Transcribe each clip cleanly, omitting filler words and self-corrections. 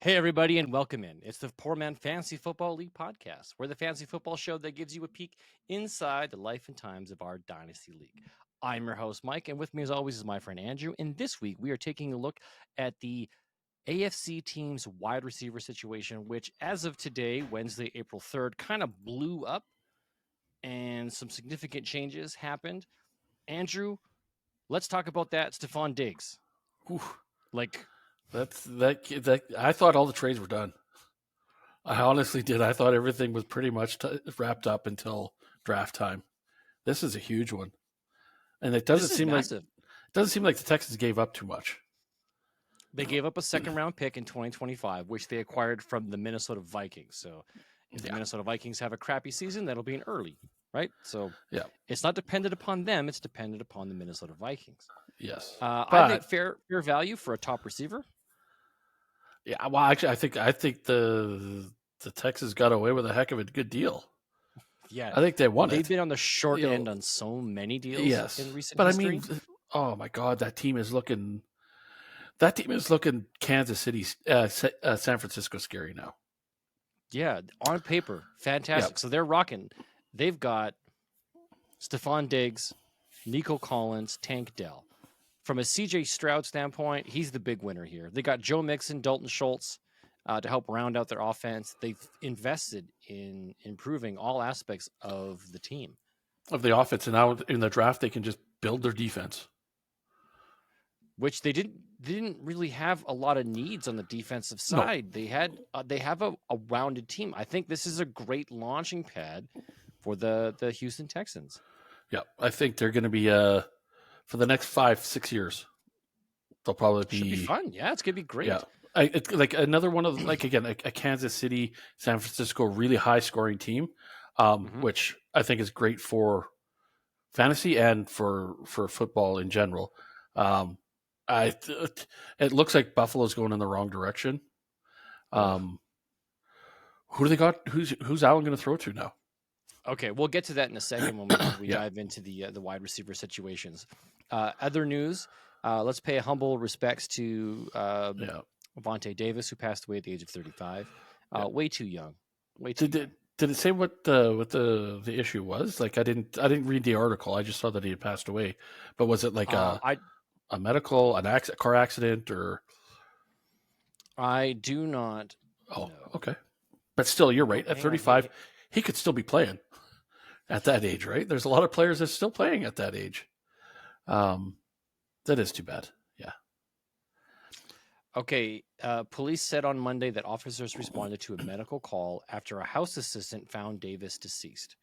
Hey, everybody, and welcome in. It's the Poor Man Fantasy Football League podcast. We're the fantasy football show that gives you a peek inside the life and times of our Dynasty League. I'm your host, Mike, and with me, as always, is my friend Andrew. And this week, we are taking a look at the AFC team's wide receiver situation, which, as of today, Wednesday, April 3rd, kind of blew up and some significant changes happened. Andrew, let's talk about that. Stefon Diggs. Whew. Like, That I thought all the trades were done. I honestly did. I thought everything was pretty much wrapped up until draft time. This is a huge one, and it doesn't seem massive. like the Texans gave up too much. They gave up a second-round pick in 2025, which they acquired from the Minnesota Vikings. So if the Minnesota Vikings have a crappy season, that'll be an early, right? So it's not dependent upon them. It's dependent upon the Minnesota Vikings. Yes. I think fair value for a top receiver. Yeah, well, actually, I think the Texans got away with a heck of a good deal. Yeah, I think they won They've been on the short end on so many deals in recent history. I mean, oh my God, that team is looking Kansas City, San Francisco scary now. Yeah, on paper, fantastic. Yep. So they're rocking. They've got Stefon Diggs, Nico Collins, Tank Dell. From a CJ Stroud standpoint, he's the big winner here. They got Joe Mixon, Dalton Schultz to help round out their offense. They've invested in improving all aspects of the team. Of the offense, and now in the draft, they can just build their defense. Which they didn't really have a lot of needs on the defensive side. No. They have a rounded team. I think this is a great launching pad for the Houston Texans. Yeah, I think they're going to be for the next 5-6 years. They'll probably be, should be fun. Yeah, it's going to be great. Yeah, it's like another one of a Kansas City, San Francisco, really high scoring team, which I think is great for fantasy and for football in general. It looks like Buffalo's going in the wrong direction. Who do they got? Who's Allen going to throw to now? Okay, we'll get to that in a second when we dive into the wide receiver situations. Other news, let's pay humble respects to Vontae Davis, who passed away at the age of 35. Way too young. Did it say what the issue was? Like I didn't read the article. I just saw that he had passed away. But was it like a medical, car accident, or? I do not. Oh, know. Okay. But still, you're right. At 35, he could still be playing at that age, right? There's a lot of players that's still playing at that age. That is too bad. Yeah. Okay. Police said on Monday that officers responded to a medical call after a house assistant found Davis deceased.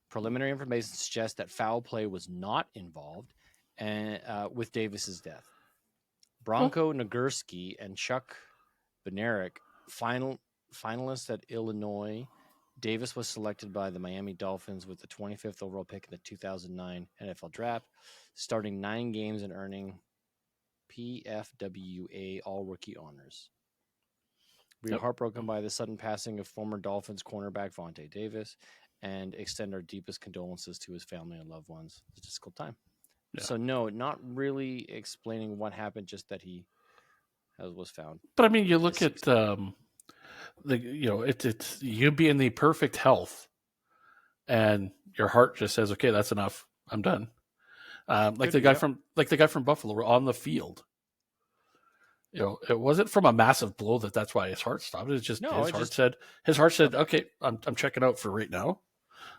Preliminary information suggests that foul play was not involved and with Davis's death. Bronco Nagurski and Chuck Bednarik, finalists at Illinois. Davis was selected by the Miami Dolphins with the 25th overall pick in the 2009 NFL Draft, starting 9 games and earning PFWA All-Rookie honors. We are heartbroken by the sudden passing of former Dolphins cornerback Vontae Davis and extend our deepest condolences to his family and loved ones. It's a difficult time. Yeah. So, no, not really explaining what happened, just that he was found. But, I mean, you look at it's you be in the perfect health and your heart just says, okay, that's enough. I'm done. Like the guy from Buffalo were on the field. It wasn't from a massive blow that's why his heart stopped. It's just his heart said, okay, I'm checking out for right now.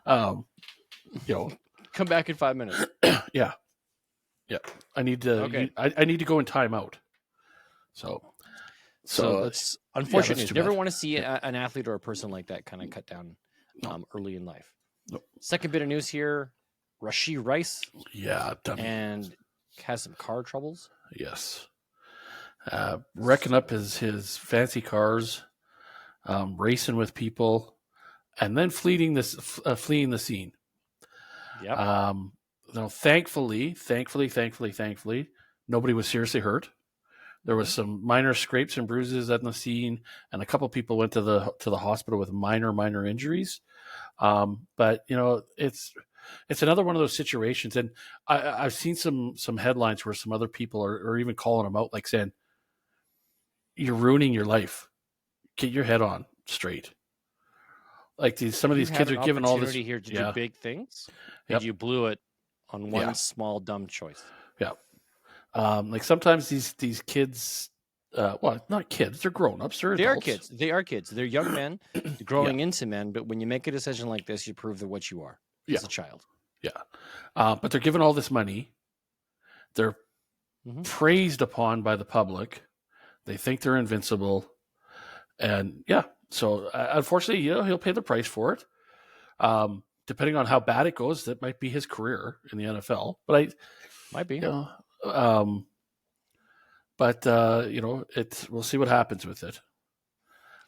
Come back in 5 minutes. Yeah. I need to. Okay. I need to go in timeout. So it's unfortunate. You never want to see an athlete or a person like that kind of cut down early in life. No. Second bit of news here: Rashee Rice. Yeah, dummy. And has some car troubles. Yes. Wrecking up his fancy cars, racing with people, and then fleeing the scene. Yeah. Thankfully, nobody was seriously hurt. There was some minor scrapes and bruises at the scene, and a couple people went to the hospital with minor injuries. But it's another one of those situations, and I've seen some headlines where some other people are even calling him out, like saying, "You're ruining your life. get your head on straight. Like some of these kids are given all this here to do big things, and Yep. you blew it on one small dumb choice. Yeah. Like sometimes these kids, well, not kids, they're grown-ups, they're adults. They are kids. They're young men growing into men, but when you make a decision like this, you prove that what you are as a child. Yeah. But they're given all this money. They're praised upon by the public. They think they're invincible. And so unfortunately, he'll pay the price for it. Depending on how bad it goes, that might be his career in the NFL. But might be. We'll see what happens with it.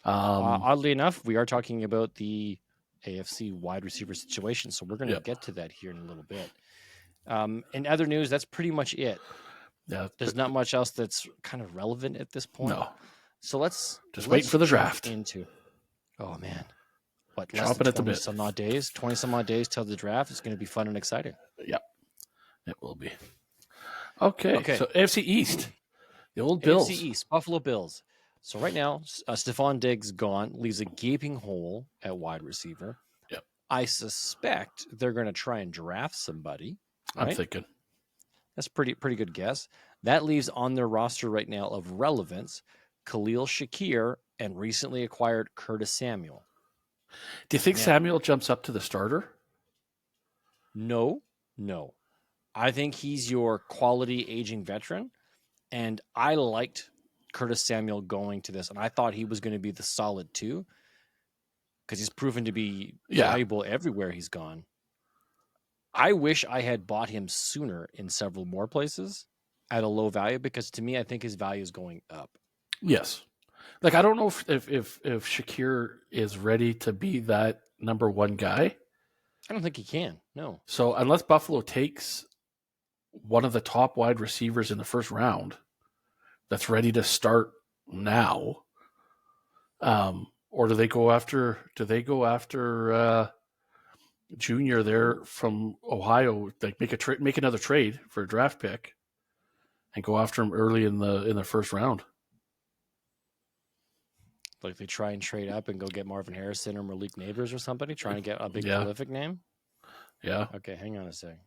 Oddly enough, we are talking about the AFC wide receiver situation, so we're going to get to that here in a little bit. In other news, that's pretty much it. Yeah, there's not much else that's kind of relevant at this point. No. So let's wait for the draft. Oh man, what? Chomping at the bit. 20 some odd days till the draft. It's going to be fun and exciting. Yeah, it will be. Okay. So AFC East, the old Bills. AFC East, Buffalo Bills. So right now, Stefon Diggs gone, leaves a gaping hole at wide receiver. Yep. I suspect they're going to try and draft somebody. Right? I'm thinking. That's pretty good guess. That leaves on their roster right now of relevance Khalil Shakir and recently acquired Curtis Samuel. Do you think Samuel jumps up to the starter? No. I think he's your quality aging veteran, and I liked Curtis Samuel going to this, and I thought he was going to be the solid 2 because he's proven to be valuable everywhere he's gone. I wish I had bought him sooner in several more places at a low value because to me, I think his value is going up. Yes. Like, I don't know if Shakir is ready to be that number 1 guy. I don't think he can. No. So unless Buffalo takes one of the top wide receivers in the first round that's ready to start now, or do they go after Junior there from Ohio, like make another trade for a draft pick and go after him early in the first round? Like they try and trade up and go get Marvin Harrison or Malik Neighbors or somebody, trying to get a big prolific name? Yeah. Okay, hang on a sec.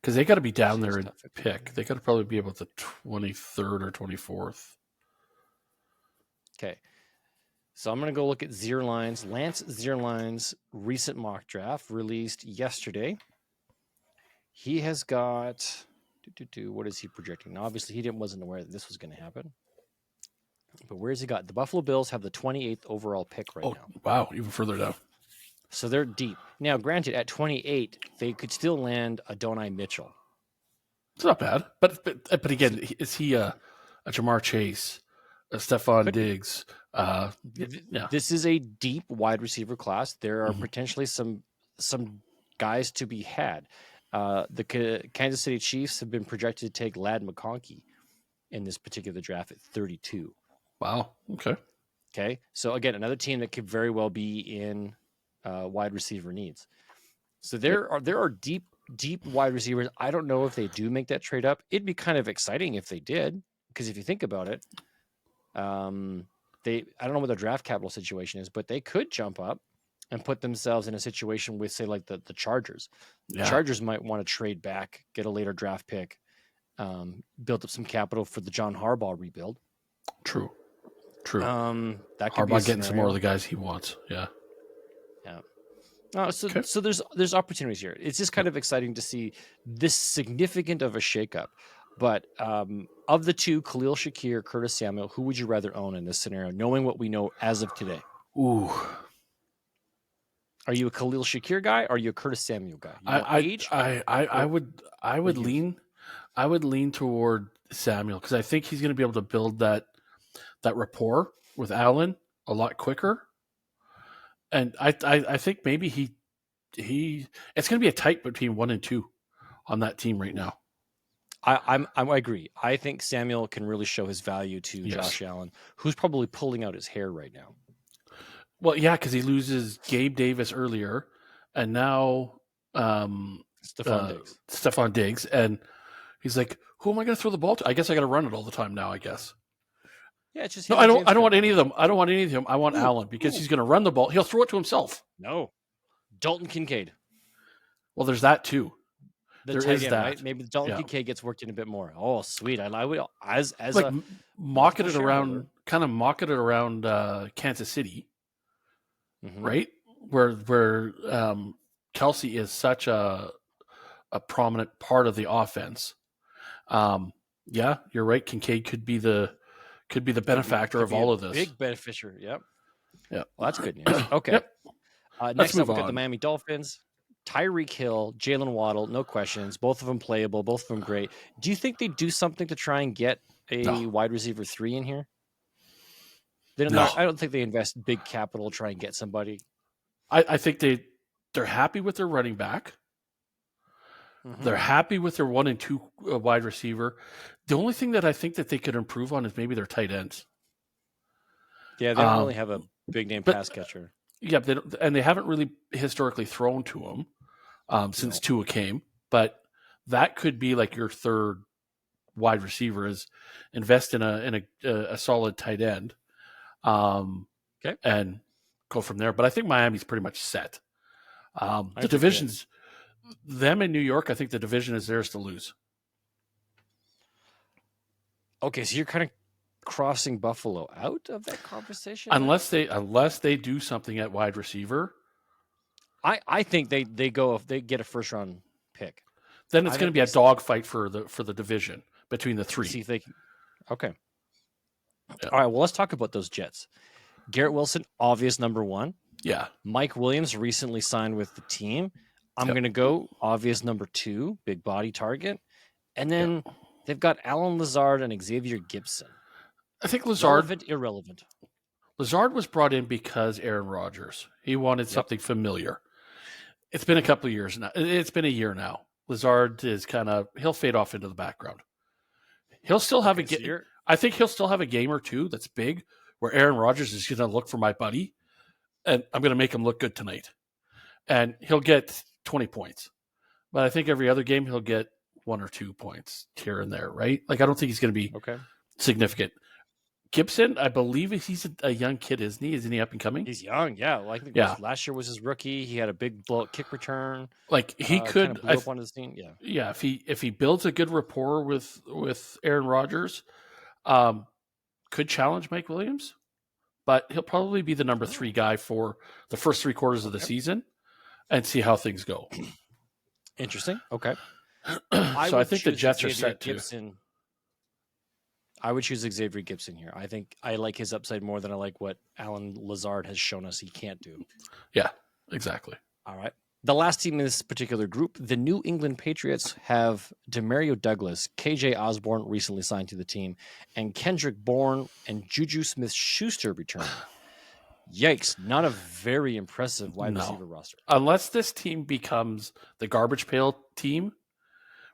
Because they got to be down there and pick. They got to probably be about the 23rd or 24th. Okay. So I'm going to go look at Zierlein's, Lance Zierlein's recent mock draft released yesterday. He has got, what is he projecting? Now, obviously, he wasn't aware that this was going to happen. But where's he got? The Buffalo Bills have the 28th overall pick right now. Wow, even further down. So they're deep. Now, granted, at 28, they could still land Adonai Mitchell. It's not bad. But again, is he a Jamar Chase, a Stefon Diggs? This is a deep wide receiver class. There are potentially some guys to be had. The Kansas City Chiefs have been projected to take Ladd McConkey in this particular draft at 32. Wow. Okay. So again, another team that could very well be in wide receiver needs. So there are deep wide receivers. I don't know if they do make that trade up. It'd be kind of exciting if they did, because if you think about it, I don't know what their draft capital situation is, but they could jump up and put themselves in a situation with, say, like the Chargers. Yeah. The Chargers might want to trade back, get a later draft pick, build up some capital for the John Harbaugh rebuild. True. That could Harbaugh getting some more of the guys he wants. Yeah. So there's opportunities here. It's just kind of exciting to see this significant of a shakeup. But of the two, Khalil Shakir, Curtis Samuel, who would you rather own in this scenario, knowing what we know as of today? Ooh. Are you a Khalil Shakir guy? Or are you a Curtis Samuel guy? I would lean toward Samuel because I think he's going to be able to build that rapport with Allen a lot quicker. And I think maybe he it's going to be a tight between 1 and 2 on that team right now. I agree. I think Samuel can really show his value to Josh Allen, who's probably pulling out his hair right now. Well, yeah, because he loses Gabe Davis earlier, and now Stefon Diggs, and he's like, "Who am I going to throw the ball to? I guess I got to run it all the time now. I guess." Yeah, it's just No, him I and don't. James I don't want Cook. any of them. I don't want any of them. I want Allen because he's going to run the ball. He'll throw it to himself. No, Dalton Kincaid, Well, there's that too. the There tight is end, that. right? Maybe Dalton Yeah. Kincaid gets worked in a bit more. Oh, sweet. I would as Like a market multiple it around, shareholder. kind of market it around Kansas City, Mhm. right? Where Kelsey is such a prominent part of the offense. Yeah, you're right. Kincaid could be the benefactor of all of this. Big beneficiary. Yep. Yeah. Well, that's good news. Okay. Yep. Next up, move we got the on. Miami Dolphins. Tyreek Hill, Jalen Waddle, no questions. Both of them playable, both of them great. Do you think they do something to try and get a No. wide receiver 3 in here? They don't. No. I don't think they invest big capital to try and get somebody. I think they're happy with their running back. Mhm. They're happy with their 1 and 2 wide receiver. The only thing that I think that they could improve on is maybe their tight ends. Yeah, they don't really have a big name pass catcher. Yeah, they haven't really historically thrown to him since Tua came. But that could be like your third wide receiver is invest in a solid tight end, and go from there. But I think Miami's pretty much set. The divisions, them in New York, I think the division is theirs to lose. Okay, so you're kind of crossing Buffalo out of that conversation, unless they do something at wide receiver. I think they go if they get a first round pick. Then it's going to be a dogfight for the division between the three. See if they can. Okay. Yeah. All right. Well, let's talk about those Jets. Garrett Wilson, obvious number 1. Yeah. Mike Williams recently signed with the team. I'm going to go obvious number 2, big body target. And then they've got Alan Lazard and Xavier Gibson. I think Lazard. Irrelevant. Lazard was brought in because Aaron Rodgers. He wanted something familiar. It's been a couple of years now. It's been a year now. Lazard is he'll fade off into the background. He'll still have I think he'll still have a game or two that's big where Aaron Rodgers is going to look for my buddy and I'm going to make him look good tonight. And he'll get 20 points. But I think every other game he'll get 1 or 2 points here and there, right? Like I don't think he's going to be significant. Gibson, I believe he's a young kid, isn't he? Isn't he up and coming? He's young, yeah. Well, I think last year was his rookie. He had a big blowout kick return. Like he could blew up on his team. Yeah, yeah. If he builds a good rapport with Aaron Rodgers, could challenge Mike Williams, but he'll probably be the number 3 guy for the first 3 quarters of the season, and see how things go. Interesting. Okay. So I think the Jets are set too. I would choose Xavier Gibson here. I think I like his upside more than I like what Alan Lazard has shown us he can't do. Yeah, exactly. All right. The last team in this particular group, the New England Patriots, have Demario Douglas, KJ Osborne recently signed to the team, and Kendrick Bourne and Juju Smith-Schuster returning. Yikes, not a very impressive wide receiver roster. Unless this team becomes the garbage pail team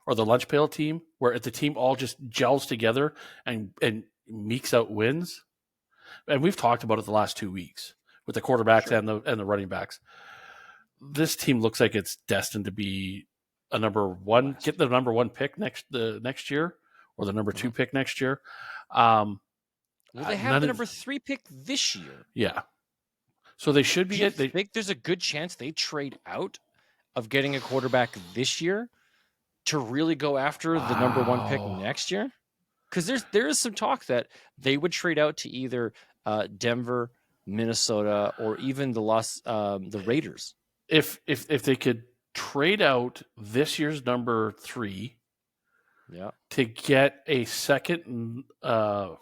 or the lunch pail team, where the team all just gels together and meeks out wins. And we've talked about it the last 2 weeks with the quarterbacks and the running backs. This team looks like it's destined to be a get the number 1 pick next year, or the number 2 pick next year. Well, they have the number 3 pick this year. Yeah. So they should be. Do you think there's a good chance they trade out of getting a quarterback this year to really go after the number 1 pick next year? Because there is some talk that they would trade out to either Denver, Minnesota, or even the Raiders. If they could trade out this year's number 3, to get a second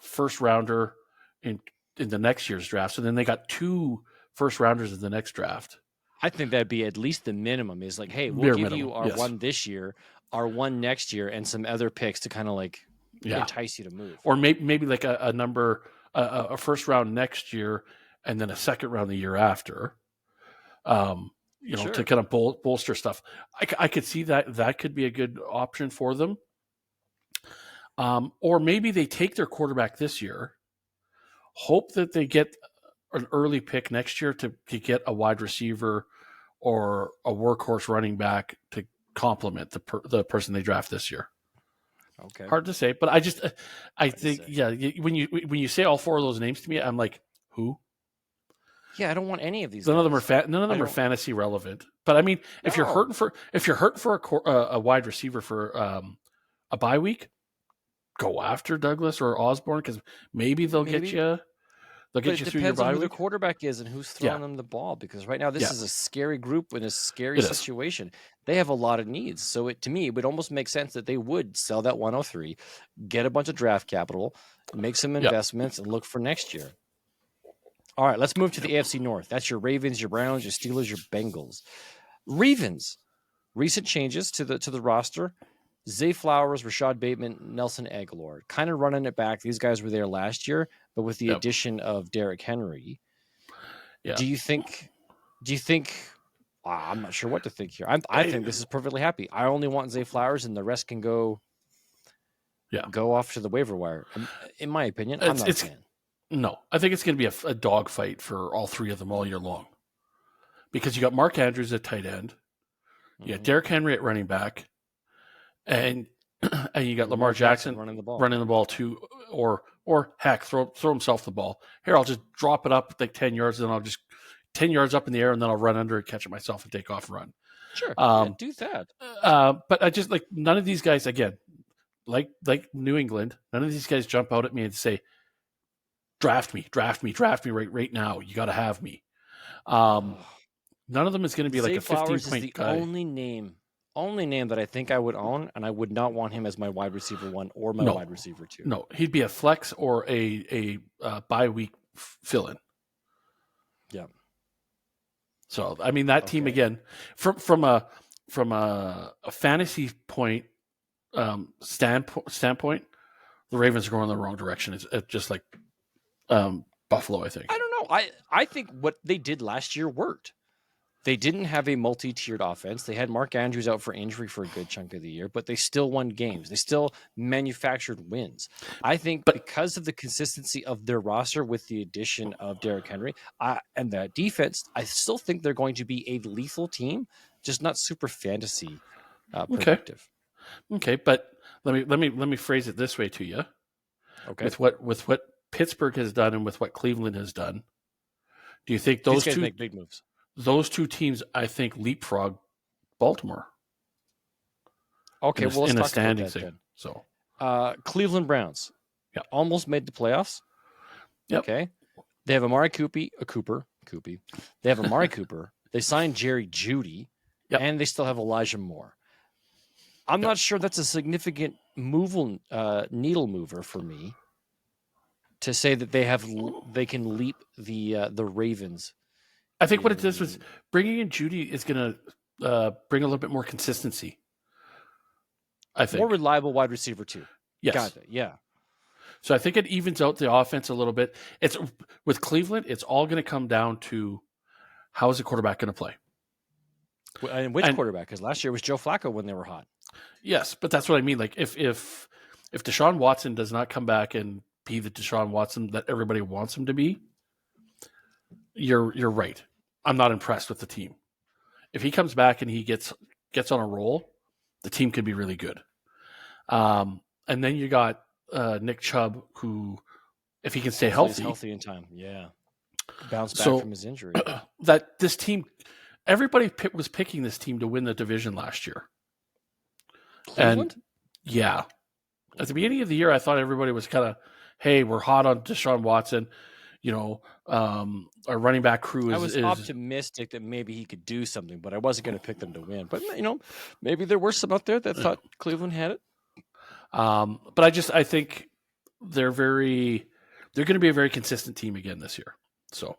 first rounder in the next year's draft, so then they got 2 first rounders in the next draft. I think that'd be at least the minimum. Is like, hey, we'll give you our 1 this year, our 1 next year, and some other picks to kind of like entice you to move. Or maybe like a first round next year, and then a second round the year after. To kind of bolster stuff. I could see that could be a good option for them. Or maybe they take their quarterback this year, hope that they get an early pick next year to get a wide receiver or a workhorse running back to complement the person they draft this year. Okay. Hard to say, but I Hard to think, say. yeah, when you say all four of those names to me, I'm like, who? Yeah, I don't want any of these None of them guys. are none of I them are don't. fantasy relevant. But I mean, if you're No. hurting for a wide receiver for a bye week, go after Douglas or Osborne because maybe they'll get Maybe. you. They'll But get it you through your depends on bye who their week. quarterback is and who's Yeah, throwing them the ball. Because right now, this yeah, is a scary group in a scary it is. situation. They have a lot of needs. So to me, it would almost make sense that they would sell that 103, get a bunch of draft capital, make some Yeah, investments, and look for next year. All right, let's move to yep. the AFC North. That's your Ravens, your Browns, your Steelers, your Bengals. Ravens, recent changes to the roster. Zay Flowers, Rashad Bateman, Nelson Aguilar, kind of running it back. These guys were there last year, but with the Yep. addition of Derrick Henry, Yeah. do you think? I'm not sure what to think here. I think this is perfectly happy. I only want Zay Flowers, and the rest can go off to the waiver wire. In my opinion, I'm not a fan. No, I think it's going to be a dogfight for all three of them all year long. Because you got Mark Andrews at tight end, you got Derrick Henry at running back, and you got Lamar Jackson running the ball too, or heck, throw himself the ball. Here, I'll just drop it up like 10 yards, and I'll just 10 yards up in the air, and then I'll run under it, catch it myself, and take off and run. Sure, do that. But I just like none of these guys again, like New England. None of these guys jump out at me and say, draft me right now. You got to have me. None of them is going to be like a 15-point guy. Only name that I think I would own, and I would not want him as my wide receiver 1 or my wide receiver 2. No, he'd be a flex or a bye week fill-in. Yeah. So I mean that team again, from a fantasy point standpoint, the Ravens are going in the wrong direction. It's just like Buffalo, I think. I don't know. I think what they did last year worked. They didn't have a multi-tiered offense. They had Mark Andrews out for injury for a good chunk of the year, but they still won games. They still manufactured wins. I think because of the consistency of their roster with the addition of Derrick Henry and that defense, I still think they're going to be a lethal team, just not super fantasy productive. Okay, but let me phrase it this way to you. Okay. With what Pittsburgh has done and with what Cleveland has done, do you think those guys two make big moves? Those two teams, I think, leapfrog Baltimore. Okay, well, let's talk about that then. So, Cleveland Browns, almost made the playoffs. Yep. Okay, they have Amari Cooper. They have Amari Cooper. They signed Jerry Jeudy, and they still have Elijah Moore. I'm not sure that's a significant needle mover for me to say that they can leap the Ravens. I think what it does was bringing in Jeudy is going to bring a little bit more consistency. I think more reliable wide receiver too. Yes. Got it. Yeah. So I think it evens out the offense a little bit. It's with Cleveland. It's all going to come down to how is the quarterback going to play, and which quarterback? Because last year was Joe Flacco when they were hot. Yes, but that's what I mean. Like if Deshaun Watson does not come back and be the Deshaun Watson that everybody wants him to be, you're right. I'm not impressed with the team. If he comes back and he gets on a roll, the team could be really good. And then you got Nick Chubb, who, if he can stay healthy in time, bounce back from his injury. That this team, everybody was picking this team to win the division last year. Cleveland? And at the beginning of the year, I thought everybody was kind of, hey, we're hot on Deshaun Watson. Our running back crew is. I was optimistic that maybe he could do something, but I wasn't going to pick them to win. But maybe there were some out there that thought Cleveland had it. But I think they're going to be a very consistent team again this year. So,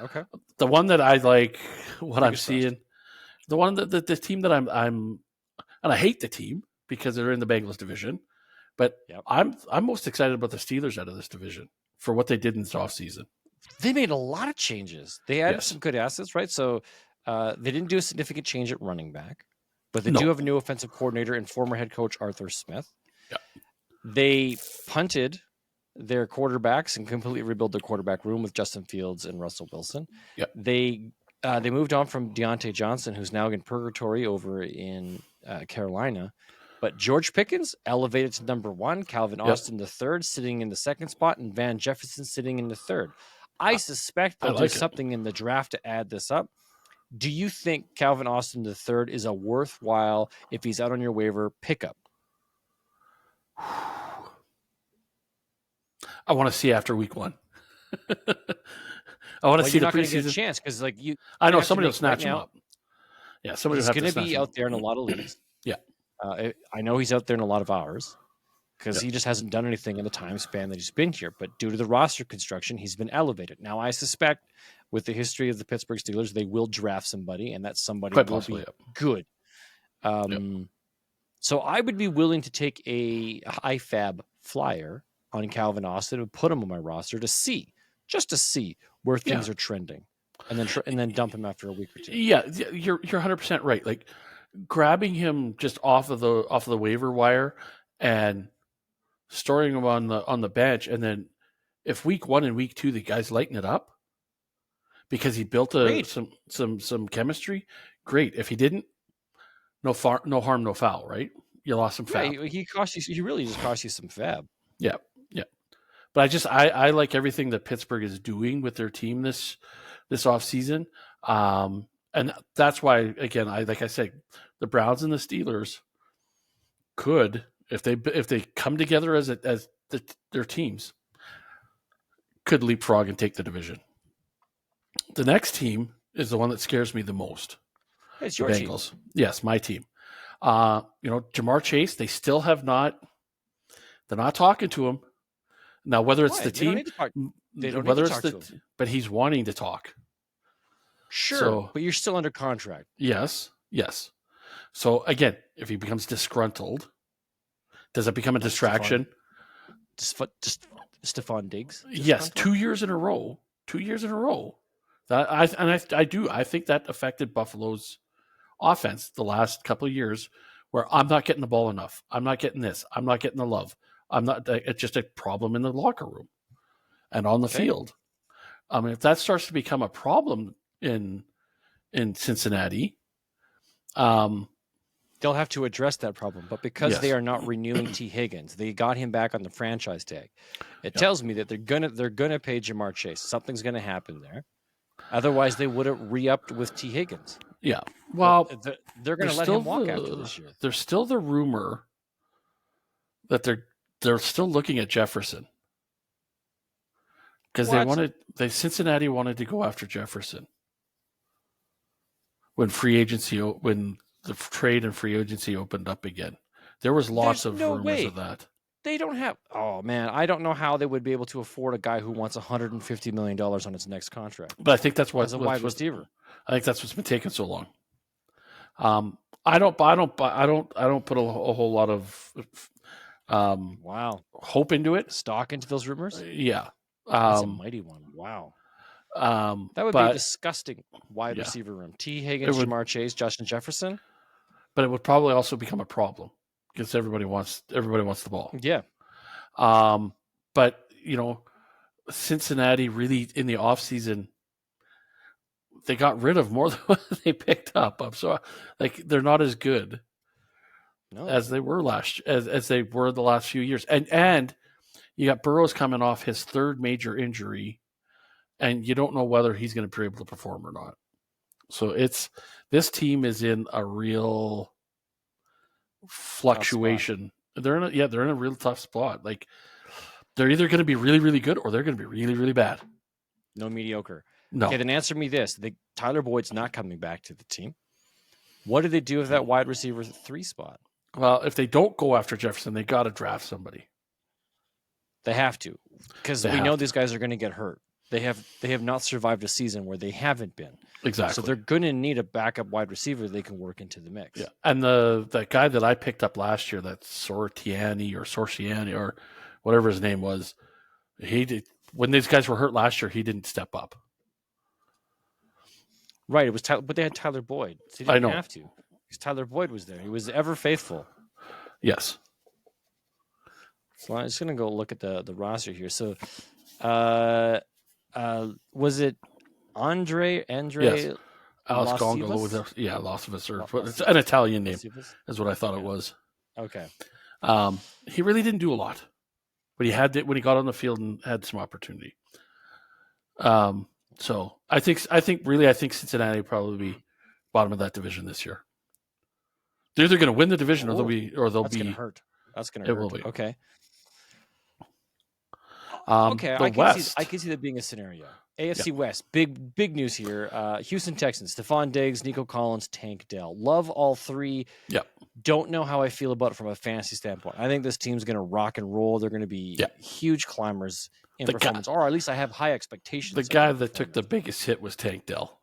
okay, the one that I like, what I'm seeing, the one that the team that I'm, and I hate the team because they're in the Bengals division, but I'm most excited about the Steelers out of this division for what they did in this offseason. They made a lot of changes. They added some good assets, right? So they didn't do a significant change at running back, but they do have a new offensive coordinator and former head coach Arthur Smith. Yeah. They punted their quarterbacks and completely rebuilt their quarterback room with Justin Fields and Russell Wilson. Yeah. They moved on from Deontay Johnson, who's now in purgatory over in Carolina. But George Pickens elevated to number 1, Calvin Austin the third sitting in the second spot, and Van Jefferson sitting in the third. I suspect that there's something in the draft to add this up. Do you think Calvin Austin the third is a worthwhile, if he's out on your waiver, pickup? I want to see after week 1. I want to see the preseason. Get a chance because, like, I know somebody will snatch him up. Yeah, somebody will have to snatch him up. He's going to be out there in a lot of leagues. Yeah, I know he's out there in a lot of hours because he just hasn't done anything in the time span that he's been here. But due to the roster construction, he's been elevated. Now, I suspect with the history of the Pittsburgh Steelers, they will draft somebody, and that somebody will be good. So I would be willing to take a high fab flyer on Calvin Austin and put him on my roster just to see where things are trending, and then dump him after a week or 2. Yeah, you're 100% right. Like grabbing him just off of the waiver wire and storing him on the bench, and if week 1 and week 2 the guys lighten it up because he built some chemistry, great. If he didn't, no harm, no foul, right? You lost some fab. Yeah, he really just cost you some fab. Yeah. But I like everything that Pittsburgh is doing with their team this offseason. And that's why, again, like I said, the Browns and the Steelers could, if they come together as their teams, could leapfrog and take the division. The next team is the one that scares me the most. It's your Bengals. Team. Yes, my team. Jamar Chase, they still have not. They're not talking to him. Now, whether it's the team, they don't need to talk to him. But he's wanting to talk. Sure, but you're still under contract. Yes. So again, if he becomes disgruntled, does it become a distraction? Stefon Diggs. Yes, 2 years in a row. 2 years in a row. I think that affected Buffalo's offense the last couple of years, where I'm not getting the ball enough. I'm not getting this. I'm not getting the love. It's just a problem in the locker room and on the field. If that starts to become a problem in Cincinnati, they'll have to address that problem. But because they are not renewing T. Higgins, they got him back on the franchise tag. It tells me that they're gonna pay Jamar Chase. Something's gonna happen there. Otherwise, they would have re-upped with T. Higgins. Yeah. Well, they're going to let him walk after this year. There's still the rumor that they're still looking at Jefferson because Cincinnati wanted to go after Jefferson when the trade and free agency opened up again. There was lots of rumors of that. They don't have. Oh man, I don't know how they would be able to afford a guy who wants $150 million on his next contract. But I think that's why as a wide receiver. I think that's what's been taking so long. I don't put a whole lot of hope into it. Stock into those rumors. Yeah, that's a mighty one. Wow. That would be a disgusting wide receiver room. T. Higgins, Jamar Chase, Justin Jefferson. But it would probably also become a problem because everybody wants the ball. Yeah. But Cincinnati really in the offseason, they got rid of more than what they picked up. So they're not as good as they were as they were the last few years. And you got Burrows coming off his third major injury, and you don't know whether he's going to be able to perform or not. So this team is in a real fluctuation. They're in a real tough spot. Like they're either going to be really, really good or they're going to be really, really bad. No mediocre. No. Okay, then answer me this. Tyler Boyd's not coming back to the team. What do they do with that wide receiver 3 spot? Well, if they don't go after Jefferson, they got to draft somebody. They have to, because we know these guys are going to get hurt. They have not survived a season where they haven't been. Exactly. So they're going to need a backup wide receiver they can work into the mix. Yeah. And that guy that I picked up last year, that Sorciani or whatever his name was, when these guys were hurt last year, he didn't step up. Right. It was but they had Tyler Boyd. So they didn't have to. Because Tyler Boyd was there. He was ever faithful. Yes. So I'm just going to go look at the roster here. So was it Andre? Yes. Alex Gongo. Losivas, or it's an Italian name is what I thought it was. Okay. He really didn't do a lot, but he had it when he got on the field and had some opportunity. So I think Cincinnati will probably be bottom of that division this year. They're either going to win the division or they'll be. That's going to hurt. That's going to hurt. It will be. Okay. The West. I can see that being a scenario. AFC West, big news here. Houston Texans, Stefon Diggs, Nico Collins, Tank Dell. Love all three. Yep. Don't know how I feel about it from a fantasy standpoint. I think this team's going to rock and roll. They're going to be huge climbers in performance, or at least I have high expectations. The guy that took the biggest hit was Tank Dell.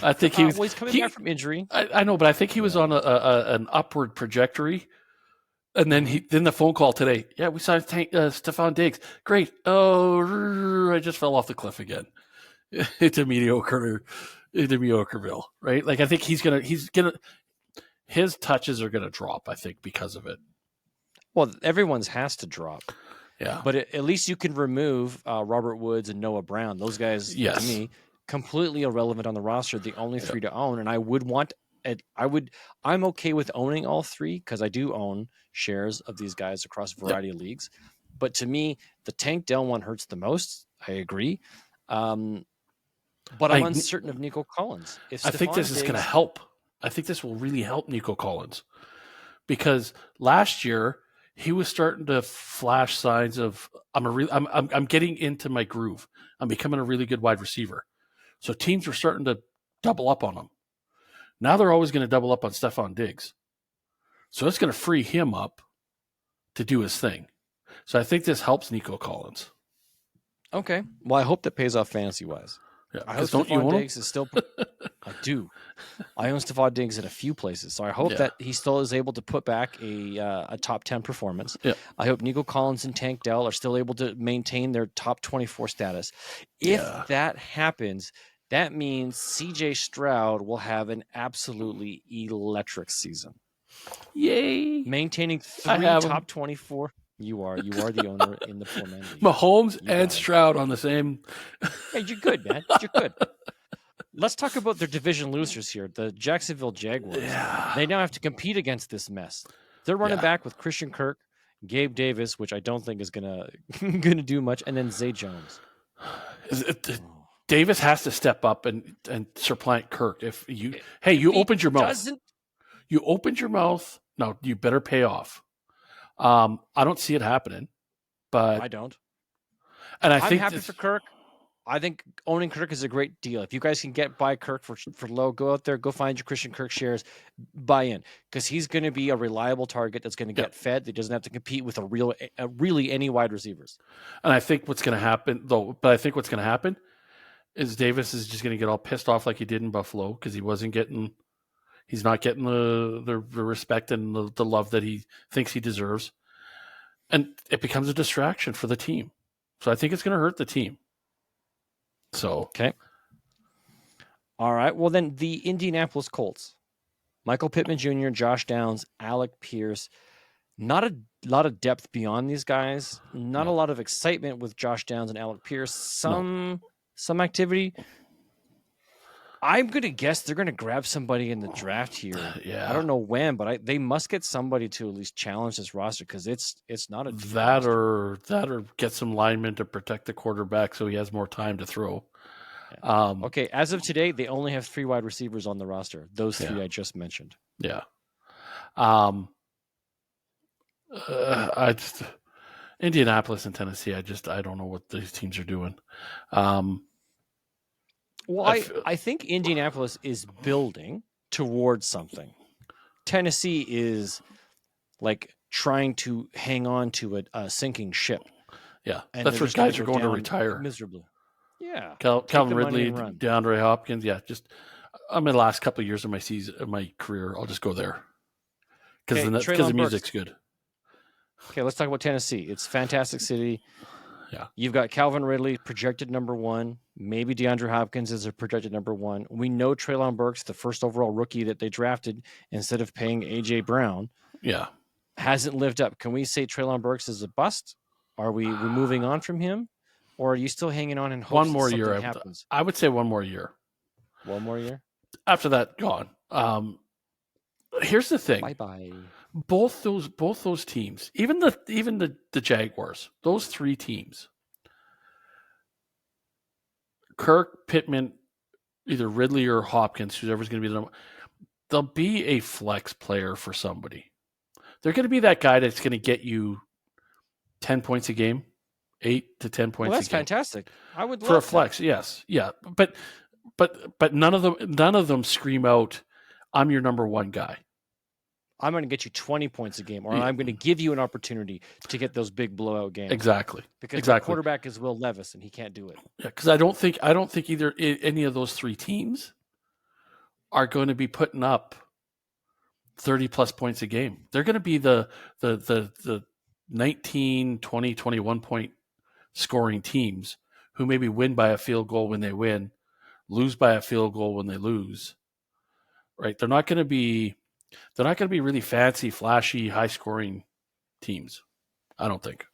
I think he's coming back from injury. I know, but I think he was on an upward trajectory. And then the phone call today. Yeah, we signed Stefon Diggs. Great. Oh, I just fell off the cliff again. It's a mediocreville, right? Like I think his touches are gonna drop. I think because of it. Well, everyone's has to drop. Yeah, but at least you can remove Robert Woods and Noah Brown. Those guys, to me, completely irrelevant on the roster. The only three to own, and I would want. I'm okay with owning all three because I do own shares of these guys across a variety of leagues. But to me, the Tank Dell one hurts the most. I agree. But I'm uncertain of Nico Collins. I think this is going to help. I think this will really help Nico Collins because last year he was starting to flash signs of I'm getting into my groove. I'm becoming a really good wide receiver. So teams were starting to double up on him. Now they're always going to double up on Stefon Diggs. So it's going to free him up to do his thing. So I think this helps Nico Collins. Okay. Well, I hope that pays off fantasy-wise. Yeah, I hope Stefon Diggs is still I do. I own Stefon Diggs in a few places. So I hope that he still is able to put back a top 10 performance. Yeah. I hope Nico Collins and Tank Dell are still able to maintain their top 24 status. If that happens, that means CJ Stroud will have an absolutely electric season. Yay. Maintaining three top 24. You are the owner in the 4-man league. Mahomes and Stroud on the same. Hey, you're good, man. You're good. Let's talk about their division losers here. The Jacksonville Jaguars. Yeah. They now have to compete against this mess. They're running back with Christian Kirk, Gabe Davis, which I don't think is gonna do much, and then Zay Jones. Davis has to step up and supplant Kirk. If you opened your mouth. You opened your mouth. No, you better pay off. I don't see it happening, but I don't. And I'm happy for Kirk. I think owning Kirk is a great deal. If you guys can buy Kirk for low, go out there, go find your Christian Kirk shares, buy in, because he's going to be a reliable target that's going to get fed. That doesn't have to compete with really any wide receivers. And I think what's going to happen is Davis is just going to get all pissed off like he did in Buffalo because he's not getting the respect and the love that he thinks he deserves. And it becomes a distraction for the team. So I think it's going to hurt the team. So okay. All right. Well, then the Indianapolis Colts. Michael Pittman Jr., Josh Downs, Alec Pierce. Not a lot of depth beyond these guys. Not a lot of excitement with Josh Downs and Alec Pierce. Some activity. I'm going to guess they're going to grab somebody in the draft here. Yeah. I don't know when, but they must get somebody to at least challenge this roster because it's not a that or get some linemen to protect the quarterback so he has more time to throw. Yeah. Okay, as of today, they only have 3 wide receivers on the roster. Those 3 I just mentioned. Yeah. Indianapolis and Tennessee, I don't know what these teams are doing. Well, I think Indianapolis is building towards something. Tennessee is like trying to hang on to a sinking ship. Yeah, that's where guys are going to retire miserably. Yeah, Calvin Ridley, DeAndre Hopkins. Yeah, I'm in the last couple of years of my career. I'll just go there because the music's good. Okay, let's talk about Tennessee. It's a fantastic city. Yeah. You've got Calvin Ridley, projected number 1. Maybe DeAndre Hopkins is a projected number 1. We know Treylon Burks, the first overall rookie that they drafted instead of paying A.J. Brown, hasn't lived up. Can we say Treylon Burks is a bust? Are we moving on from him? Or are you still hanging on in hopes one more year happens? I would say one more year. One more year? After that, gone. Here's the thing. Bye-bye. both those teams, even the Jaguars, those three teams, Kirk, Pittman, either Ridley or Hopkins, whoever's going to be the number, they'll be a flex player for somebody. They're going to be that guy that's going to get you 10 points a game, 8 to 10 points. Well, that's a game. Fantastic. I would love for a flex. that. Yes, yeah, but none of them scream out, "I'm your number one guy." I'm going to get you 20 points a game, or I'm going to give you an opportunity to get those big blowout games. Exactly. Because the quarterback is Will Levis, and he can't do it. Yeah, because I don't think either any of those three teams are going to be putting up 30 plus points a game. They're going to be the 19, 20, 21 point scoring teams who maybe win by a field goal when they win, lose by a field goal when they lose. Right? They're not going to be really fancy, flashy, high scoring teams. I don't think.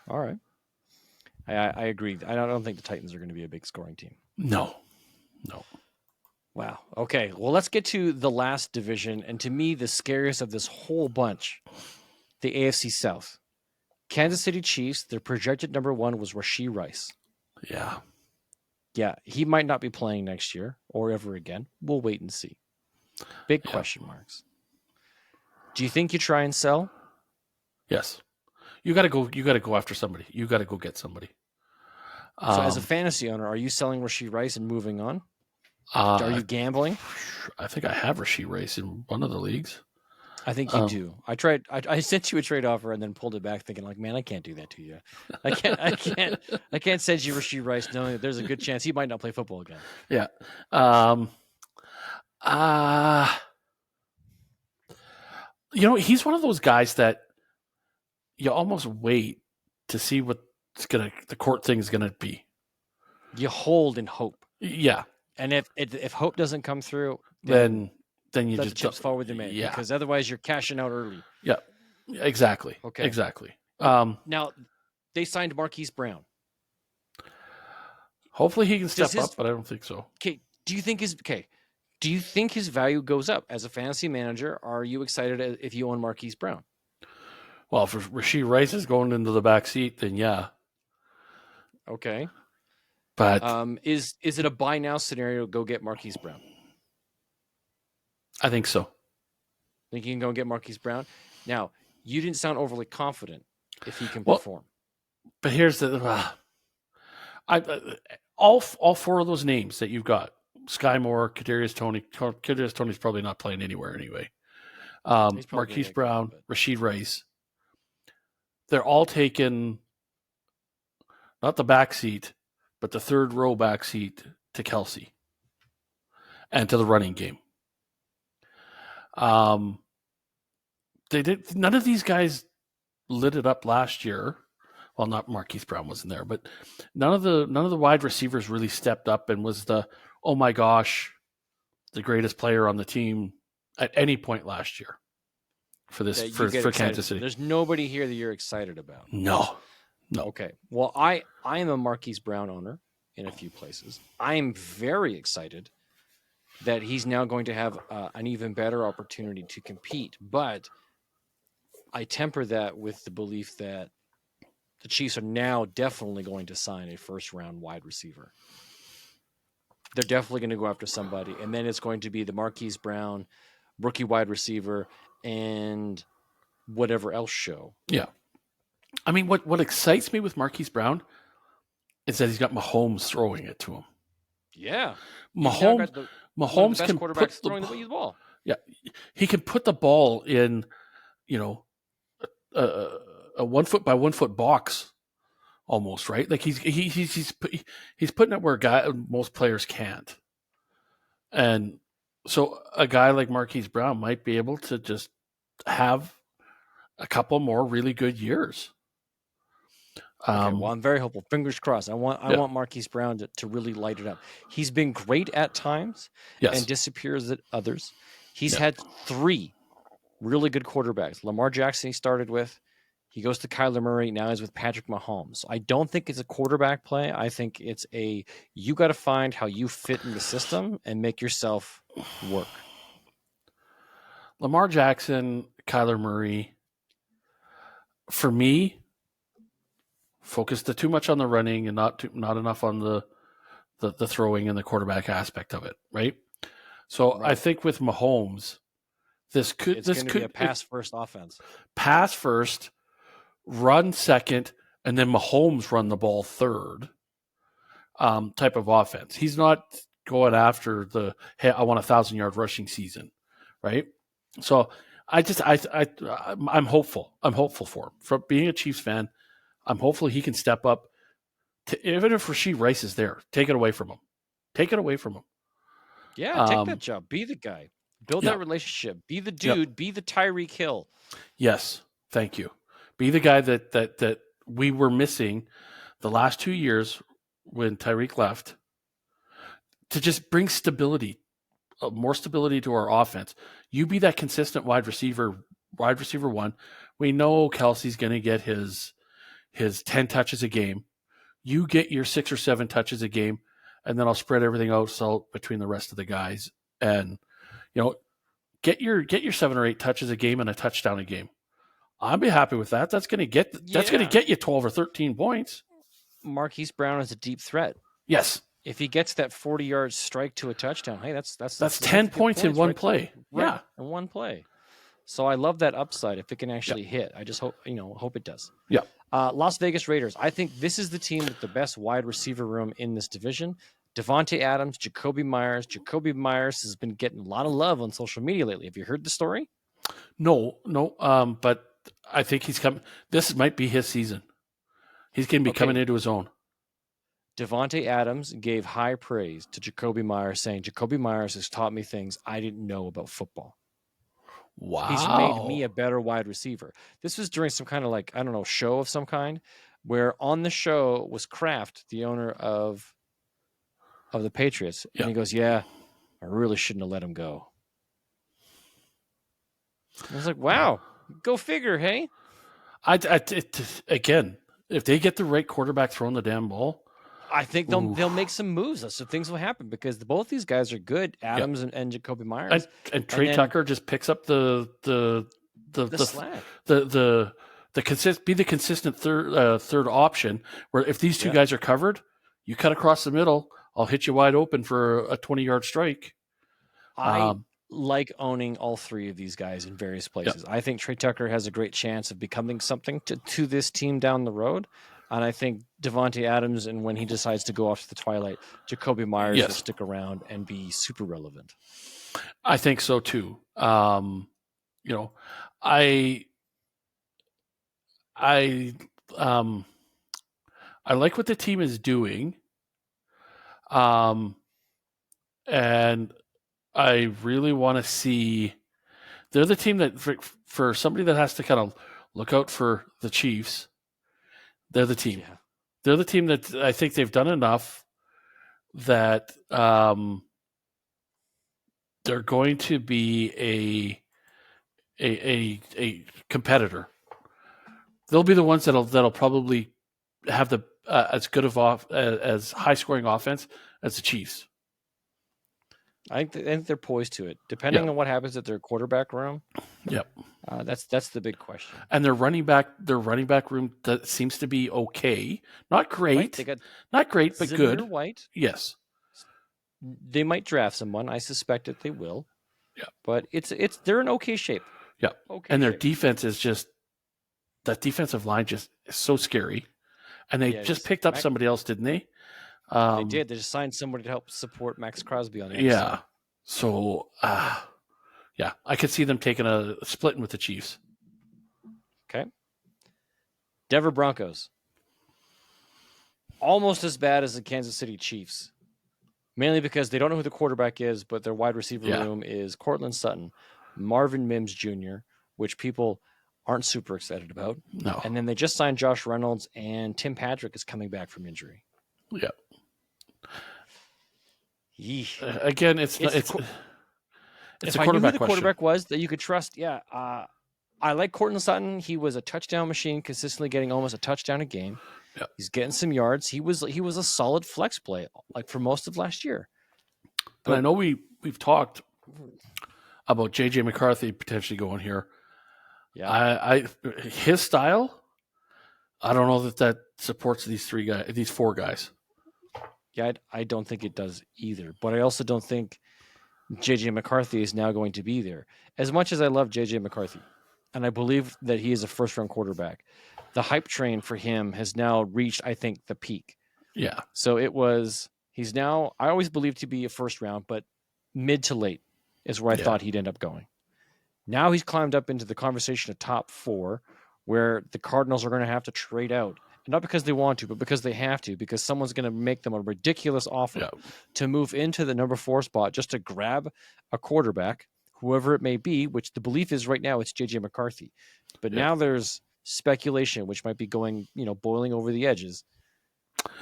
All right. I agree. I don't think the Titans are going to be a big scoring team. No. Wow. Okay. Well, let's get to the last division. And to me, the scariest of this whole bunch, the AFC South. Kansas City Chiefs, their projected number one was Rashee Rice. Yeah. Yeah. He might not be playing next year or ever again. We'll wait and see. Big question marks. Do you think you try and sell? Yes. You got to go after somebody. You got to go get somebody. So as a fantasy owner, are you selling Rashee Rice and moving on? Are you gambling? I think I have Rashee Rice in one of the leagues. I think you do. I sent you a trade offer and then pulled it back, thinking like, man, I can't do that to you. I can't send you Rashee Rice knowing that there's a good chance he might not play football again. Yeah. He's one of those guys that you almost wait to see what the court thing is gonna be. You hold in hope. Yeah. And if hope doesn't come through, then you let just the chips fall where they may. Yeah. Because otherwise you're cashing out early. Yeah. Exactly. Okay. Exactly. Now they signed Marquise Brown. Hopefully he can step up, but I don't think so. Okay. Do you think his value goes up as a fantasy manager? Are you excited if you own Marquise Brown? Well, if Rashee Rice is going into the back seat, then yeah. Okay. But is it a buy now scenario? Go get Marquise Brown. I think so. Think you can go and get Marquise Brown? Now, you didn't sound overly confident if he can perform. But here's the all four of those names that you've got: Sky Moore, Kadarius Toney. Kadarius Toney's probably not playing anywhere anyway. Marquise Brown, Rashee Rice. They're all taking not the back seat, but the third row back seat to Kelsey and to the running game. None of these guys lit it up last year. Well, not Marquise Brown wasn't there, but none of the wide receivers really stepped up and was the, oh my gosh, the greatest player on the team at any point last year for Kansas City. There's nobody here that you're excited about. No. Okay. Well, I am a Marquise Brown owner in a few places. I am very excited that he's now going to have an even better opportunity to compete. But I temper that with the belief that the Chiefs are now definitely going to sign a first-round wide receiver. They're definitely going to go after somebody, and then it's going to be the Marquise Brown rookie wide receiver and whatever else show. Yeah. I mean, what excites me with Marquise Brown is that he's got Mahomes throwing it to him. Yeah. Mahomes can put the ball. Yeah. He can put the ball in, a 1 foot by 1 foot box almost, right? Like he's putting it where most players can't. And so a guy like Marquise Brown might be able to just have a couple more really good years. Okay, well, I'm very hopeful. Fingers crossed. I want Marquise Brown to really light it up. He's been great at times and disappears at others. He's had 3 really good quarterbacks. Lamar Jackson he started with. He goes to Kyler Murray. Now he's with Patrick Mahomes. I don't think it's a quarterback play. I think it's you got to find how you fit in the system and make yourself work. Lamar Jackson, Kyler Murray, for me, focused too much on the running and not enough on the throwing and the quarterback aspect of it, right? So I think with Mahomes, this could be a pass first offense. Pass first, run second, and then Mahomes run the ball third type of offense. He's not going after the, hey, I want 1,000-yard rushing season, right? So I'm hopeful. I'm hopeful for him. From being a Chiefs fan, I'm hopeful he can step up. Even if Rashee Rice is there, take it away from him. Take it away from him. Yeah, take that job. Be the guy. Build that relationship. Be the dude. Yep. Be the Tyreek Hill. Yes, thank you. Be the guy that we were missing the last 2 years when Tyreek left, to just bring stability, more stability to our offense. You be that consistent wide receiver one. We know Kelsey's going to get his 10 touches a game. You get your 6 or 7 touches a game, and then I'll spread everything out between the rest of the guys. And, get your 7 or 8 touches a game and a touchdown a game. I'll be happy with that. That's going to get you 12 or 13 points. Marquise Brown is a deep threat. Yes. If he gets that 40-yard strike to a touchdown, hey, that's 10 points in one play. Right, yeah, in one play. So I love that upside if it can actually hit. I just hope it does. Yeah. Las Vegas Raiders. I think this is the team with the best wide receiver room in this division. Devontae Adams, Jacoby Myers. Jacoby Myers has been getting a lot of love on social media lately. Have you heard the story? No. But I think he's coming. This might be his season. He's going to be coming into his own. Devontae Adams gave high praise to Jacoby Myers, saying, Jacoby Myers has taught me things I didn't know about football. Wow. He's made me a better wide receiver. This was during some kind of show of some kind, where on the show was Kraft, the owner of the Patriots. And he goes, I really shouldn't have let him go. I was like, wow, go figure, hey? Again, if they get the right quarterback throwing the damn ball, I think they'll make some moves. So things will happen because both these guys are good, Adams and Jacoby Myers. And Trey Tucker just picks up the slack. Be the consistent third option. Where if these two guys are covered, you cut across the middle. I'll hit you wide open for a 20-yard strike. I like owning all three of these guys in various places. I think Trey Tucker has a great chance of becoming something to this team down the road. And I think Devontae Adams, and when he decides to go off to the twilight, Jacoby Myers will stick around and be super relevant. I think so too. I like what the team is doing. And I really want to see. They're the team that for somebody that has to kind of look out for the Chiefs. They're the team. Yeah. They're the team that I think they've done enough that they're going to be a competitor. They'll be the ones that'll probably have the as good of as high scoring offense as the Chiefs. I think they're poised to it, depending on what happens at their quarterback room. Yep. That's the big question. And their running back room that seems to be okay, not great, not great, but good. White. Yes. They might draft someone. I suspect that they will. Yeah. But they're in okay shape. Yeah. Okay. And their defense is just that defensive line just is so scary. And they just picked up somebody else, didn't they? They did. They just signed somebody to help support Max Crosby on the other side. So, I could see them taking a splitting with the Chiefs. Okay. Denver Broncos. Almost as bad as the Kansas City Chiefs. Mainly because they don't know who the quarterback is, but their wide receiver room is Cortland Sutton, Marvin Mims Jr., which people aren't super excited about. No. And then they just signed Josh Reynolds, and Tim Patrick is coming back from injury. Yeah. Again, it's a quarterback question. I knew who the quarterback was that you could trust. I like Cortland Sutton. He was a touchdown machine, consistently getting almost a touchdown a game. Yep. He's getting some yards. He was a solid flex play, like for most of last year. But I know we've talked about JJ McCarthy potentially going here. Yeah. His style, I don't know that supports these four guys. Yeah, I don't think it does either. But I also don't think JJ McCarthy is now going to be there. As much as I love JJ McCarthy, and I believe that he is a first-round quarterback, the hype train for him has now reached, I think, the peak. Yeah. So he's now, I always believed to be a first round, but mid to late is where I thought he'd end up going. Now he's climbed up into the conversation of top 4, where the Cardinals are going to have to trade out. Not because they want to, but because they have to, because someone's going to make them a ridiculous offer to move into the number 4 spot just to grab a quarterback, whoever it may be, which the belief is right now it's JJ McCarthy. But now there's speculation, which might be going, boiling over the edges.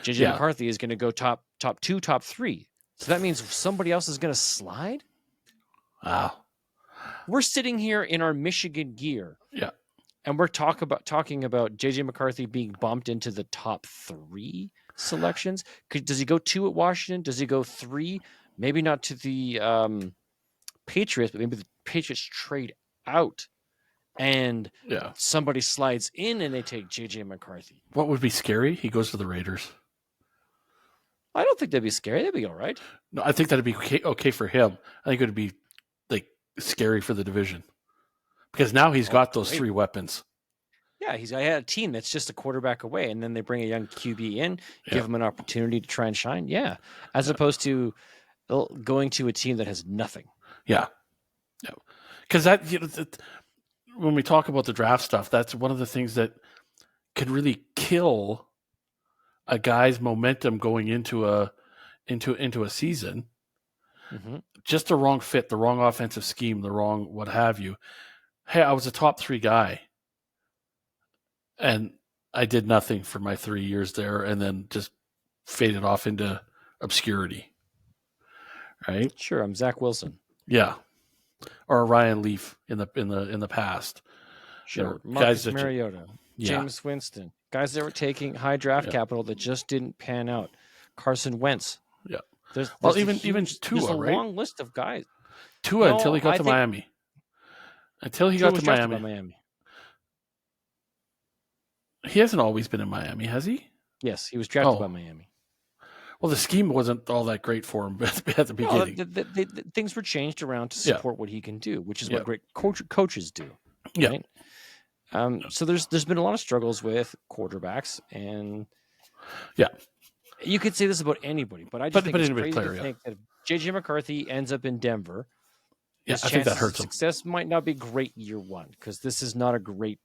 JJ McCarthy is going to go top 2, top 3. So that means somebody else is going to slide? Wow. We're sitting here in our Michigan gear. Yeah. And we're talking about JJ McCarthy being bumped into the top 3 selections. Does he go 2 at Washington? Does he go 3? Maybe not to the Patriots, but maybe the Patriots trade out and somebody slides in and they take JJ McCarthy. What would be scary? He goes to the Raiders. I don't think that'd be scary. That'd be all right. No, I think that'd be okay for him. I think it would be like scary for the division. Because now he's got those 3 weapons. Yeah, I had a team that's just a quarterback away, and then they bring a young QB in, give him an opportunity to try and shine. Yeah, as opposed to going to a team that has nothing. Yeah, because when we talk about the draft stuff, that's one of the things that could really kill a guy's momentum going into a season. Mm-hmm. Just the wrong fit, the wrong offensive scheme, the wrong what have you. Hey, I was a top 3 guy, and I did nothing for my 3 years there, and then just faded off into obscurity. Right? Sure, I'm Zach Wilson. Yeah, or Ryan Leaf in the past. Sure, Marcus Mariota, Jameis Winston, guys that were taking high draft capital that just didn't pan out. Carson Wentz. Yeah. There's even Tua, there's a right? long list of guys. Tua until he got to Miami. Until he got to Miami. He hasn't always been in Miami, has he? Yes, he was drafted by Miami. Well, the scheme wasn't all that great for him at the beginning. No, things were changed around to support what he can do, which is what great coaches do. Right? So there's been a lot of struggles with quarterbacks, and you could say this about anybody, but I just think it's crazy to think that if JJ McCarthy ends up in Denver, I think that hurts him. Success might not be great year 1 because this is not a great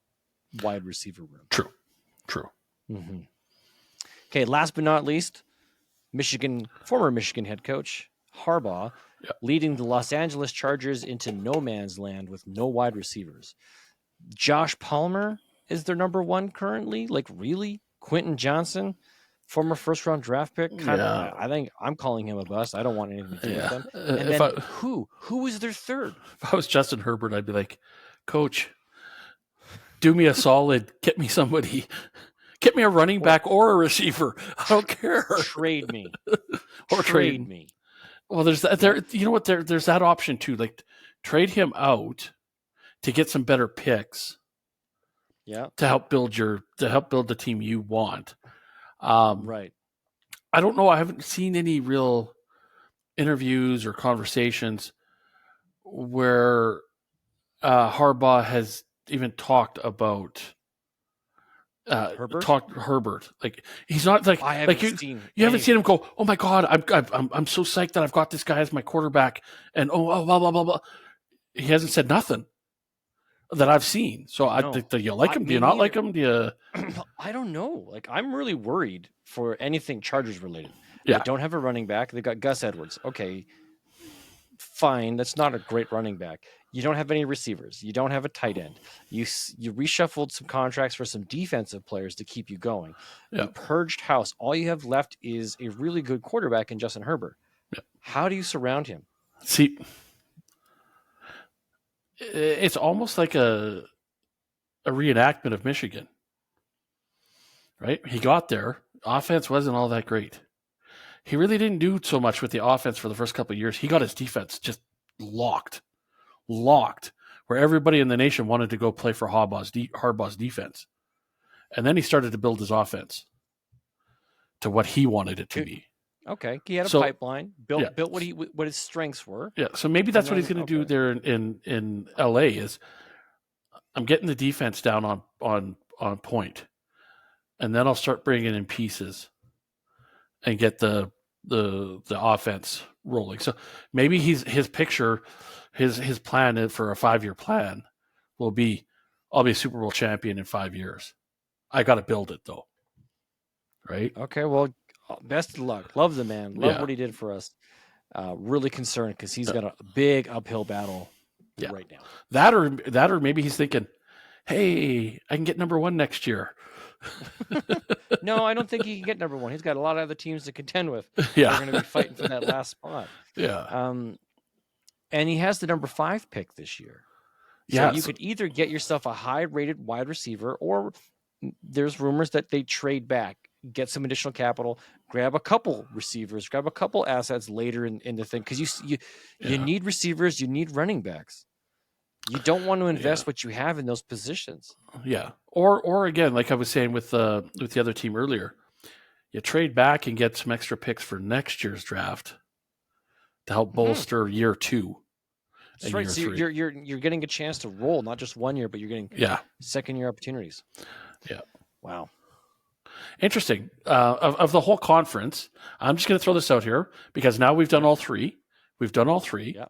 wide receiver room. True. Mm-hmm. Okay, last but not least, former Michigan head coach Harbaugh leading the Los Angeles Chargers into no man's land with no wide receivers. Josh Palmer is their number 1 currently. Like, really? Quentin Johnson, former first-round draft pick. I think I'm calling him a bust. I don't want anything to do with him. And then who is their third? If I was Justin Herbert, I'd be like, Coach, do me a solid. Get me somebody. Get me a running back or a receiver. I don't care. Trade me. Or trade me. Well, there's that. You know what? There's that option too. Like, trade him out to get some better picks. Yeah. To help build the team you want. Right. I don't know. I haven't seen any real interviews or conversations where Harbaugh has even talked about Herbert. Like, he's not like I haven't seen. You haven't seen him go, oh my God, I'm so psyched that I've got this guy as my quarterback, and blah blah blah blah. He hasn't said nothing that I've seen. So do you like him? Do you not like him? Do you? I don't know. Like, I'm really worried for anything Chargers related. Yeah. They don't have a running back. They got Gus Edwards. Okay, fine. That's not a great running back. You don't have any receivers. You don't have a tight end. You reshuffled some contracts for some defensive players to keep you going. Yeah. You purged house. All you have left is a really good quarterback in Justin Herbert. Yeah. How do you surround him? See, it's almost like a reenactment of Michigan, right? He got there. Offense wasn't all that great. He really didn't do so much with the offense for the first couple of years. He got his defense just locked locked, where everybody in the nation wanted to go play for Harbaugh's defense. And then he started to build his offense to what he wanted it to be. Okay, he had a pipeline, built what his strengths were. Yeah, so maybe that's what he's going to do there in LA is I'm getting the defense down on point, and then I'll start bringing in pieces and get the offense rolling. So maybe his picture, his plan for a 5-year plan will be, I'll be a Super Bowl champion in 5 years. I got to build it though, right? Okay, well, best of luck. Love the man. Love what he did for us. Really concerned because he's got a big uphill battle right now. That or maybe he's thinking, hey, I can get number 1 next year. No, I don't think he can get number 1. He's got a lot of other teams to contend with. Yeah, they're going to be fighting for that last spot. Yeah, and he has the number 5 pick this year. So you could either get yourself a high-rated wide receiver, or there's rumors that they trade back, get some additional capital, grab a couple receivers, grab a couple assets later in the thing, because you need receivers, you need running backs. You don't want to invest what you have in those positions. Yeah, or again, like I was saying with the other team earlier, you trade back and get some extra picks for next year's draft to help bolster year 2. That's right. So you're getting a chance to roll, not just 1 year, but you're getting second year opportunities. Yeah. Wow. Interesting. Of the whole conference, I'm just going to throw this out here because now we've done all 3. We've done all 3. Yeah.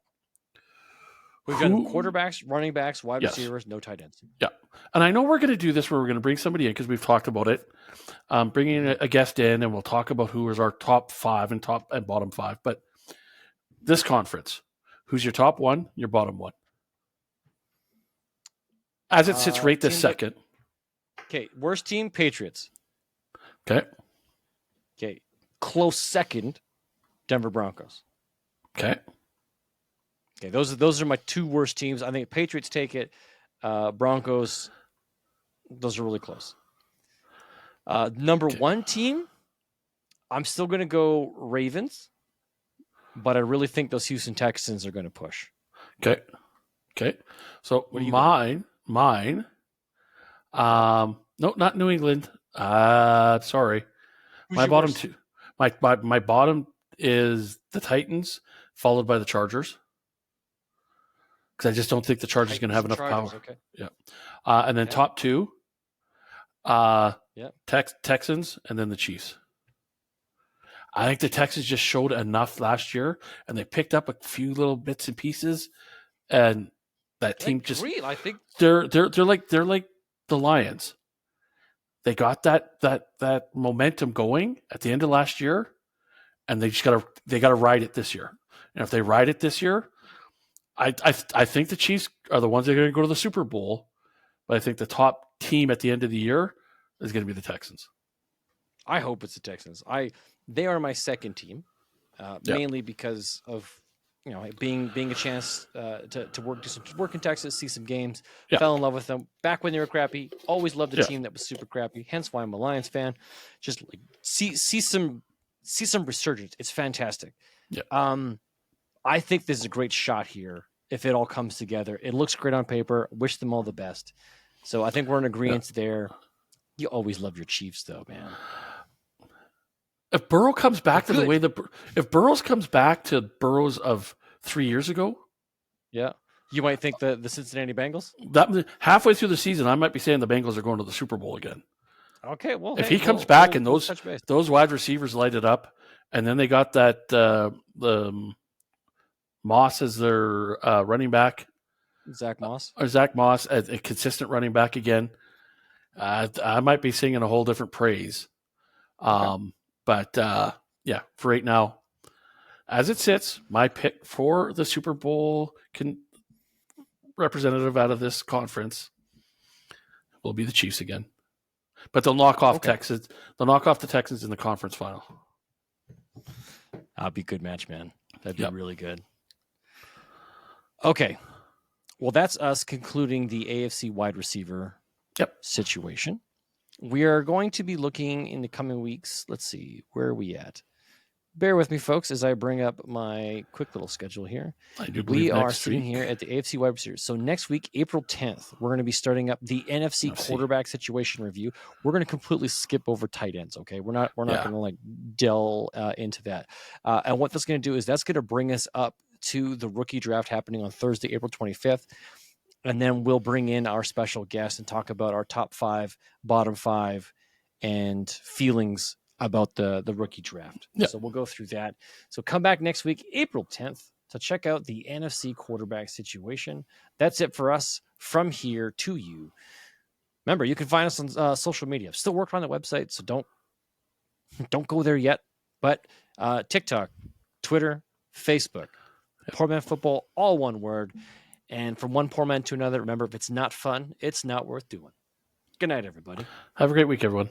We've done quarterbacks, running backs, wide receivers, no tight ends. Yeah. And I know we're going to do this where we're going to bring somebody in because we've talked about it. Bringing a guest in, and we'll talk about who is our top 5 and top and bottom 5. But this conference, who's your top 1, your bottom 1? As it sits right this second. Okay, worst team, Patriots. Okay. Close second, Denver Broncos. Okay, those are my 2 worst teams. I think Patriots take it. Broncos, those are really close. Number 1 team, I'm still going to go Ravens, but I really think those Houston Texans are going to push. Okay. So mine. No, not New England. Sorry. Who's my bottom worst? 2. My bottom is the Titans, followed by the Chargers. Because I just don't think the Chargers are going to have enough power. Okay. Yeah. And then top 2, Texans, and then the Chiefs. I think the Texans just showed enough last year, and they picked up a few little bits and pieces, and that team I think they're like the Lions. They got that momentum going at the end of last year, and they gotta ride it this year. And if they ride it this year, I think the Chiefs are the ones that are going to go to the Super Bowl, but I think the top team at the end of the year is going to be the Texans. I hope it's the Texans. They are my second team, mainly because of being a chance to do some work in Texas, see some games, fell in love with them back when they were crappy. Always loved a team that was super crappy. Hence why I'm a Lions fan. Just like see some resurgence. It's fantastic. Yeah. I think this is a great shot here if it all comes together. It looks great on paper. Wish them all the best. So I think we're in agreement there. You always love your Chiefs, though, man. If Burrow comes back if Burrows comes back to Burrows of 3 years ago, you might think the Cincinnati Bengals. That halfway through the season, I might be saying the Bengals are going to the Super Bowl again. Okay, well, if he comes back and those wide receivers light it up, and then they got that the Moss as their running back, Zach Moss, a consistent running back again. I might be singing a whole different praise. But for right now, as it sits, my pick for the Super Bowl representative out of this conference will be the Chiefs again. But they'll knock off Texas. They'll knock off the Texans in the conference final. That'd be a good match, man. That'd be really good. Okay. Well, that's us concluding the AFC wide receiver situation. We are going to be looking in the coming weeks. Let's see. Where are we at? bear with me, folks, as I bring up my quick little schedule here. I do We believe are next sitting week. here at the AFC wide receivers. So next week, April 10th, we're going to be starting up the NFC quarterback situation review. We're going to completely skip over tight ends. Okay, we're not going to like delve into that. And what that's going to do is that's going to bring us up to the rookie draft happening on Thursday, April 25th. And then we'll bring in our special guest and talk about our top 5, bottom 5, and feelings about the rookie draft. Yeah. So we'll go through that. So come back next week, April 10th, to check out the NFC quarterback situation. That's it for us from here to you. Remember, you can find us on social media. Still working on the website, so don't go there yet. But TikTok, Twitter, Facebook, Poor Man Football, all one word. And from one poor man to another, remember, if it's not fun, it's not worth doing. Good night, everybody. Have a great week, everyone.